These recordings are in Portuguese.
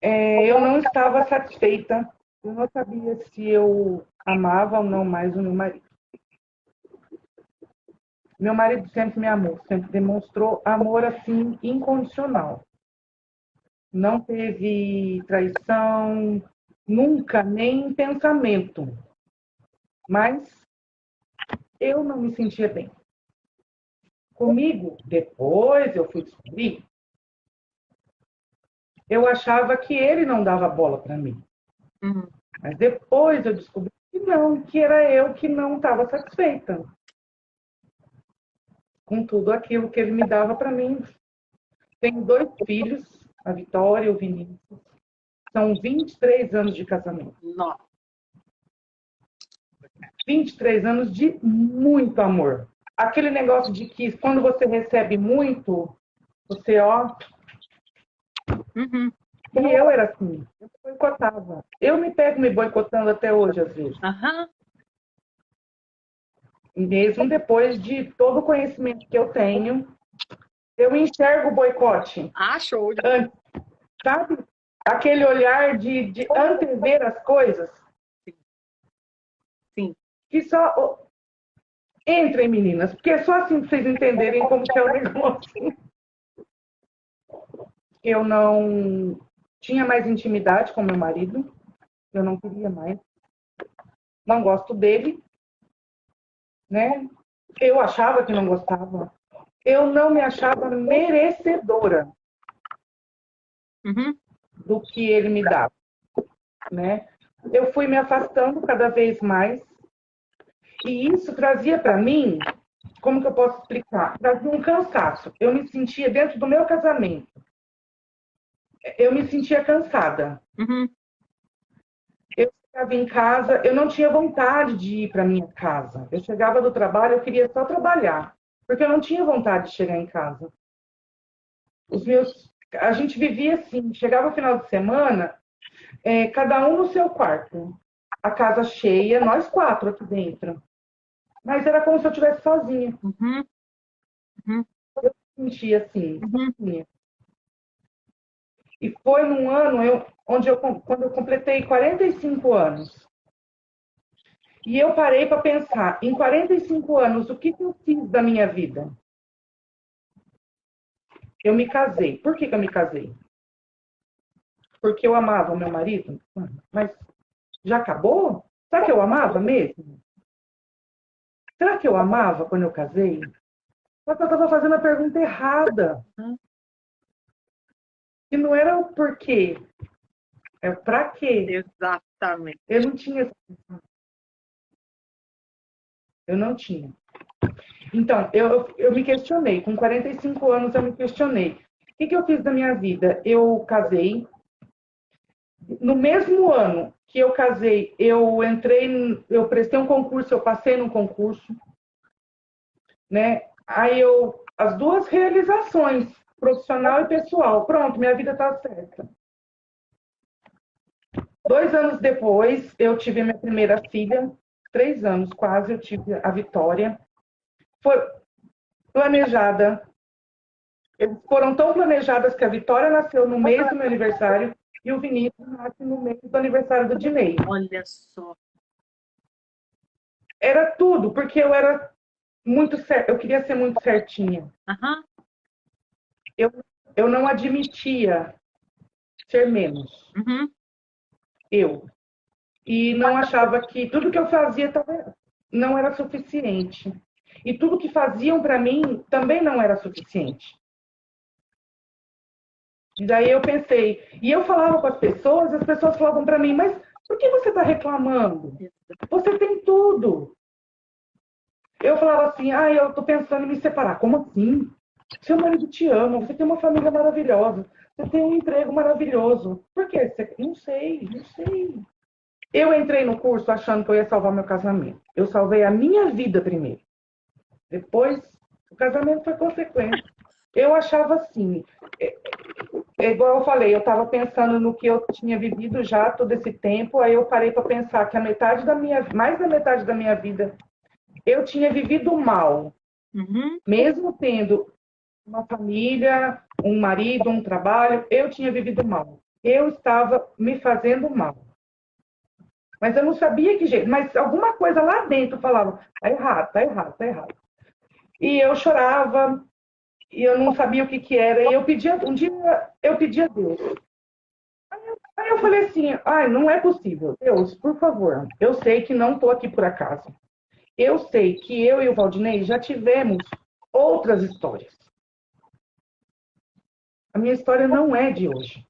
Eu não estava satisfeita. Eu não sabia se eu amava ou não mais o meu marido. Meu marido sempre me amou, sempre demonstrou amor assim incondicional. Não teve traição, nunca, nem em pensamento. Mas eu não me sentia bem. Comigo, depois eu fui descobrir, eu achava que ele não dava bola para mim. Uhum. Mas depois eu descobri que não, que era eu que não estava satisfeita com tudo aquilo que ele me dava para mim. Tenho 2 filhos, a Vitória e o Vinícius. São 23 anos de casamento. Nossa. 23 anos de muito amor. Aquele negócio de que quando você recebe muito, você, ó. Uhum. E eu era assim, eu boicotava. Eu me pego me boicotando até hoje, às vezes. Uhum. Mesmo depois de todo o conhecimento que eu tenho, eu enxergo o boicote. Ah, show. Sabe? Aquele olhar de antever as coisas. Sim. Que só. Entrem, meninas, porque é só assim para vocês entenderem como que é o negócio. Eu não tinha mais intimidade com meu marido. Eu não queria mais. Não gosto dele, né? Eu achava que não gostava. Eu não me achava merecedora Uhum. do que ele me dava, né? Eu fui me afastando cada vez mais e isso trazia para mim, como que eu posso explicar? Trazia um cansaço. Eu me sentia dentro do meu casamento. Eu me sentia cansada. Uhum. Eu chegava em casa, eu não tinha vontade de ir para minha casa. Eu chegava do trabalho, eu queria só trabalhar, porque eu não tinha vontade de chegar em casa. A gente vivia assim, chegava o final de semana, cada um no seu quarto, a casa cheia, nós 4 aqui dentro. Mas era como se eu estivesse sozinha. Uhum. Uhum. Eu me sentia assim, Uhum. sozinha. E foi num ano quando eu completei 45 anos. E eu parei para pensar, em 45 anos, o que eu fiz da minha vida? Eu me casei. Por que eu me casei? Porque eu amava o meu marido? Mas já acabou? Será que eu amava mesmo? Será que eu amava quando eu casei? Só que eu estava fazendo a pergunta errada. E não era o porquê, é o para quê. Exatamente. Eu não tinha. Eu não tinha. Então, eu me questionei. Com 45 anos, eu me questionei. O que eu fiz da minha vida? Eu casei. No mesmo ano que eu casei, eu prestei um concurso, eu passei no concurso, né? Aí as duas realizações, profissional e pessoal. Pronto, minha vida está certa. 2 anos depois, eu tive a minha primeira filha. 3 anos quase, eu tive a Vitória. Foi planejada. Eles foram tão planejadas que a Vitória nasceu no mês do meu aniversário e o Vinícius nasce no mês do aniversário do Dinei. Olha só. Era tudo, porque eu era muito certa, eu queria ser muito certinha. Uhum. Eu, eu não admitia ser menos. Uhum. Eu. E não achava que tudo que eu fazia não era suficiente. E tudo que faziam para mim também não era suficiente. E daí eu pensei, e eu falava com as pessoas falavam para mim, mas por que você está reclamando? Você tem tudo. Eu falava assim, eu estou pensando em me separar. Como assim? Seu marido te ama, você tem uma família maravilhosa, você tem um emprego maravilhoso. Por quê? Não sei, não sei. Eu entrei no curso achando que eu ia salvar meu casamento. Eu salvei a minha vida primeiro. Depois, o casamento foi consequência. Eu achava assim, igual eu falei, eu estava pensando no que eu tinha vivido já todo esse tempo, aí eu parei para pensar que mais da metade da minha vida, eu tinha vivido mal, Uhum. mesmo tendo uma família, um marido, um trabalho, eu tinha vivido mal. eu estava me fazendo mal. Mas eu não sabia que jeito. Mas alguma coisa lá dentro falava, tá errado, tá errado, tá errado. E eu chorava, e eu não sabia o que que era. E eu pedia, um dia eu pedi a Deus. Aí eu falei assim, ai, não é possível. Deus, por favor, eu sei que não estou aqui por acaso. Eu sei que eu e o Valdinei já tivemos outras histórias. A minha história não é de hoje.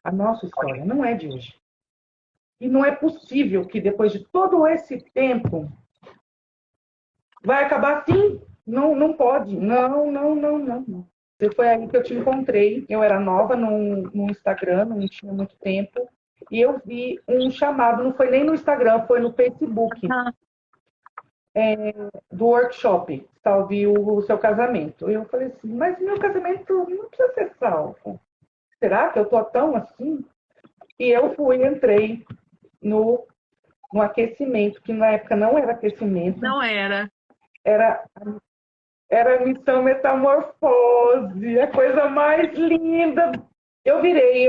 A nossa história não é de hoje. E não é possível que depois de todo esse tempo vai acabar assim. Não, não pode. Não, não, não, não, não. E foi aí que eu te encontrei. Eu era nova no Instagram, não tinha muito tempo. E eu vi um chamado, não foi nem no Instagram, foi no Facebook, Ah, do workshop, salve o seu casamento. Eu falei assim, mas meu casamento não precisa ser salvo. Será que eu tô tão assim? E eu fui, entrei no, no aquecimento, que na época não era aquecimento, não era. era, era a missão metamorfose, a coisa mais linda. Eu virei,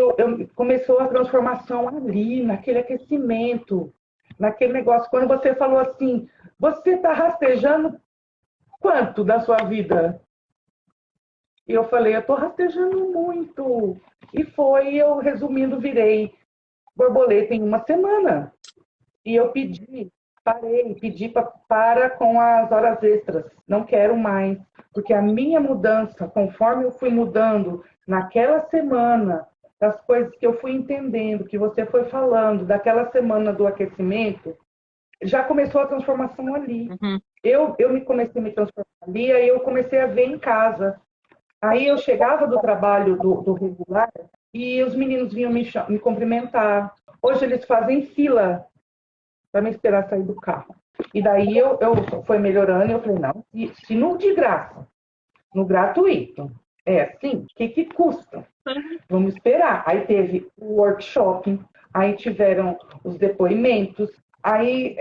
começou a transformação ali, naquele aquecimento, naquele negócio. Quando você falou assim, você está rastejando quanto da sua vida? E eu falei, eu estou rastejando muito. E foi, eu resumindo, virei borboleta em uma semana. E eu pedi, parei, pedi para com as horas extras. Não quero mais. Porque a minha mudança, conforme eu fui mudando naquela semana, das coisas que eu fui entendendo, que você foi falando, daquela semana do aquecimento, já começou a transformação ali. Uhum. Eu me comecei a me transformar ali, aí eu comecei a ver em casa. Aí eu chegava do trabalho do regular e os meninos vinham me cumprimentar. Hoje eles fazem fila para me esperar sair do carro. E daí eu foi melhorando e eu falei, não, se no de graça, no gratuito, é assim, o que custa? Vamos esperar. Aí teve o workshop, aí tiveram os depoimentos, aí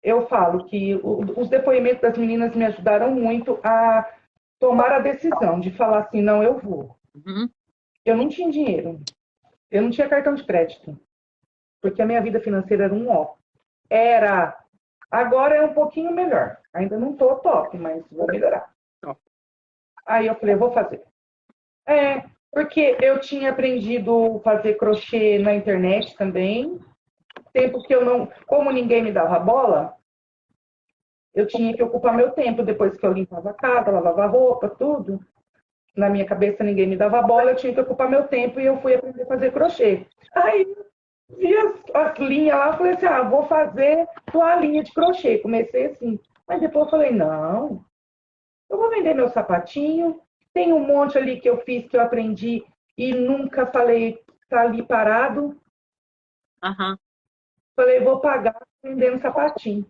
eu falo que os depoimentos das meninas me ajudaram muito a tomar a decisão de falar assim, não, eu vou. Uhum. Eu não tinha dinheiro, eu não tinha cartão de crédito, porque a minha vida financeira era um ó. Era. Agora é um pouquinho melhor. Ainda não tô top, mas vou melhorar. Ó. Aí eu falei, vou fazer. Porque eu tinha aprendido a fazer crochê na internet também. Tempo que eu não. Como ninguém me dava bola, eu tinha que ocupar meu tempo depois que eu limpava a casa, lavava a roupa, tudo. Na minha cabeça ninguém me dava bola, eu tinha que ocupar meu tempo e eu fui aprender a fazer crochê. Aí vi as linhas lá, falei assim, vou fazer toalhinha de crochê. Comecei assim. Mas depois eu falei, não, eu vou vender meu sapatinho. Tem um monte ali que eu fiz, que eu aprendi e nunca falei, tá ali parado. Aham. Falei, vou pagar vendendo sapatinho.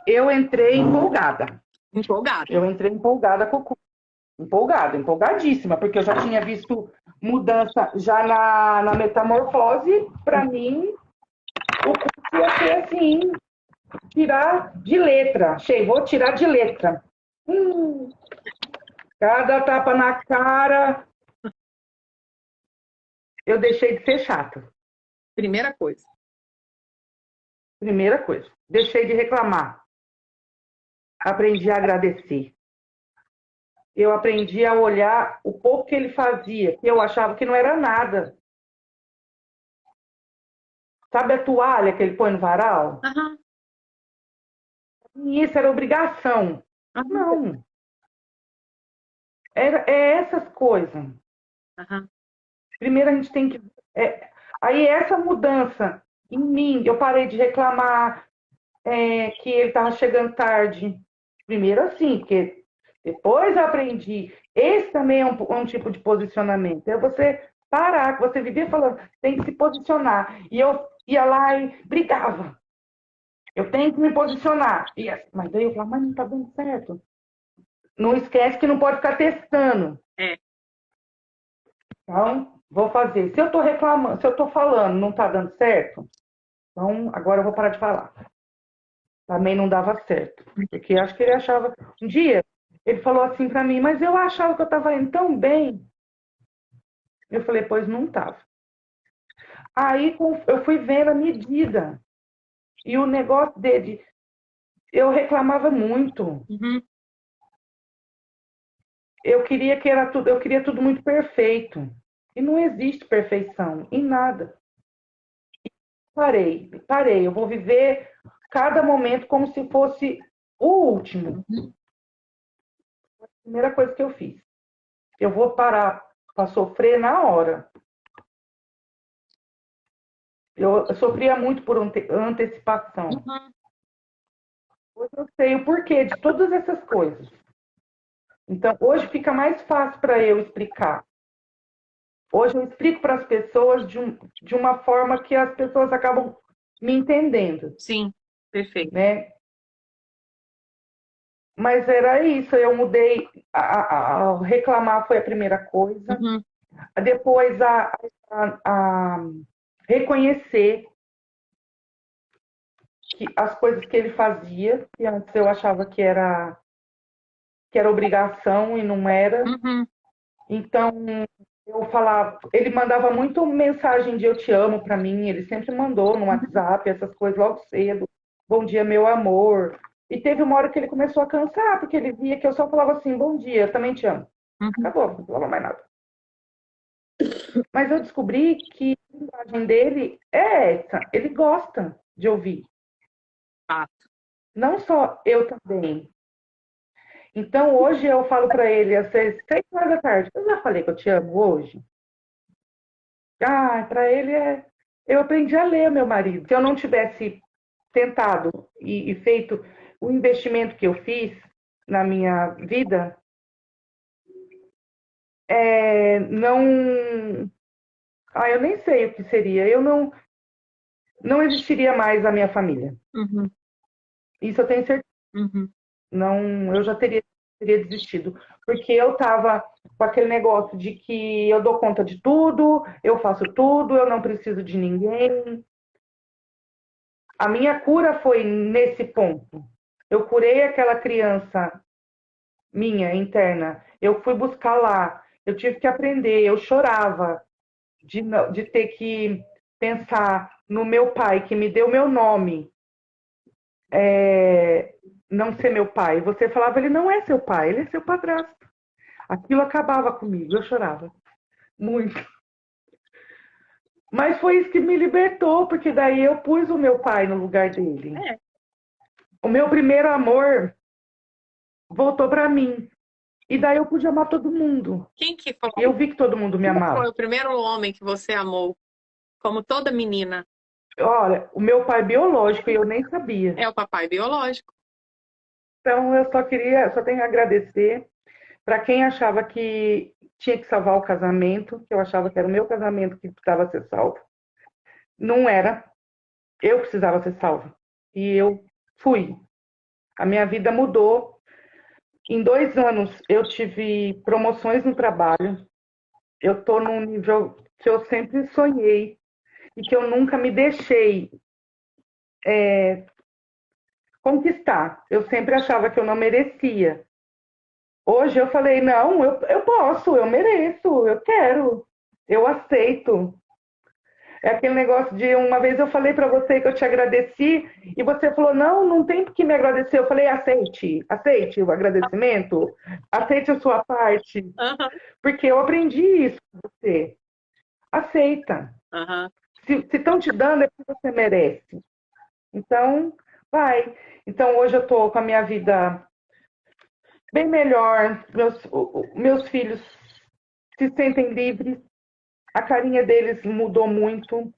Eu entrei empolgada. Empolgada. Eu entrei empolgada com o curso. Empolgada, empolgadíssima, porque eu já tinha visto mudança já na metamorfose. Para mim, o curso ia ser assim, tirar de letra. Achei, vou tirar de letra. Cada tapa na cara, eu deixei de ser chata. Primeira coisa. Primeira coisa. Deixei de reclamar. Aprendi a agradecer. Eu aprendi a olhar o pouco que ele fazia, que eu achava que não era nada. Sabe a toalha que ele põe no varal? Aham. E isso era obrigação. Aham. Não. É essas coisas. Aham. Primeiro a gente tem que. Aí essa mudança em mim, eu parei de reclamar que ele estava chegando tarde. Primeiro assim, porque depois eu aprendi. Esse também é um tipo de posicionamento. É você parar, que você vivia falando, tem que se posicionar. E eu ia lá e brigava. Eu tenho que me posicionar. Mas daí eu falava, mas não está dando certo. Não esquece que não pode ficar testando. É. Então, vou fazer. Se eu estou reclamando, se eu estou falando, não está dando certo, então agora eu vou parar de falar. Também não dava certo. Porque acho que ele achava. Um dia, ele falou assim para mim, mas eu achava que eu estava indo tão bem. Eu falei, pois não estava. Aí eu fui vendo a medida. E o negócio dele, eu reclamava muito. Uhum. Eu queria que era tudo, eu queria tudo muito perfeito. E não existe perfeição em nada. Parei. Eu vou viver cada momento como se fosse o último. Uhum. Primeira coisa que eu fiz. Eu vou parar para sofrer na hora. Eu sofria muito por antecipação. Uhum. Hoje eu sei o porquê de todas essas coisas. Então, hoje fica mais fácil para eu explicar. Hoje eu explico para as pessoas de uma forma que as pessoas acabam me entendendo, Sim, perfeito. né? Mas era isso, eu mudei, a reclamar foi a primeira coisa. Uhum. Depois a reconhecer que as coisas que ele fazia, que antes eu achava que era obrigação e não era. Uhum. Então, eu falava, ele mandava muito mensagem de eu te amo para mim, ele sempre mandou no WhatsApp essas coisas logo cedo. Bom dia, meu amor. E teve uma hora que ele começou a cansar, porque ele via que eu só falava assim, bom dia, eu também te amo. Uhum. Acabou, não falava mais nada. Mas eu descobri que a linguagem dele é essa, ele gosta de ouvir. Fato. Não só eu também. Então hoje eu falo para ele às 6 horas da tarde, eu já falei que eu te amo hoje. Ah, para ele é. Eu aprendi a ler, meu marido. Se eu não tivesse tentado e feito o investimento que eu fiz na minha vida, não. Ah, eu nem sei o que seria. Eu não existiria mais a minha família. Uhum. Isso eu tenho certeza. Uhum. Não, eu já teria desistido. Porque eu estava com aquele negócio de que eu dou conta de tudo, eu faço tudo, eu não preciso de ninguém. A minha cura foi nesse ponto. Eu curei aquela criança minha interna. Eu fui buscar lá. Eu tive que aprender. Eu chorava de ter que pensar no meu pai, que me deu meu nome, não ser meu pai. Você falava, ele não é seu pai, ele é seu padrasto. Aquilo acabava comigo. Eu chorava muito. Mas foi isso que me libertou, porque daí eu pus o meu pai no lugar dele. É. O meu primeiro amor voltou para mim. E daí eu pude amar todo mundo. Quem que E eu foi, vi que todo mundo me foi amava. o primeiro homem que você amou? Como toda menina. Olha, o meu pai biológico, e eu nem sabia. É o papai biológico. Então eu só tenho a agradecer para quem achava que tinha que salvar o casamento, que eu achava que era o meu casamento que precisava ser salvo. Não era. Eu precisava ser salva. E eu fui. A minha vida mudou. Em 2 anos eu tive promoções no trabalho. Eu estou num nível que eu sempre sonhei e que eu nunca me deixei conquistar. Eu sempre achava que eu não merecia. Hoje eu falei, não, eu posso, eu mereço, eu quero, eu aceito. É aquele negócio de uma vez eu falei para você que eu te agradeci e você falou, não tem por que me agradecer. Eu falei, aceite o agradecimento, aceite a sua parte, Aham. porque eu aprendi isso com você. Aceita. Aham. Se estão te dando é porque você merece. Então, vai. Então hoje eu estou com a minha vida bem melhor. Meus filhos se sentem livres. A carinha deles mudou muito.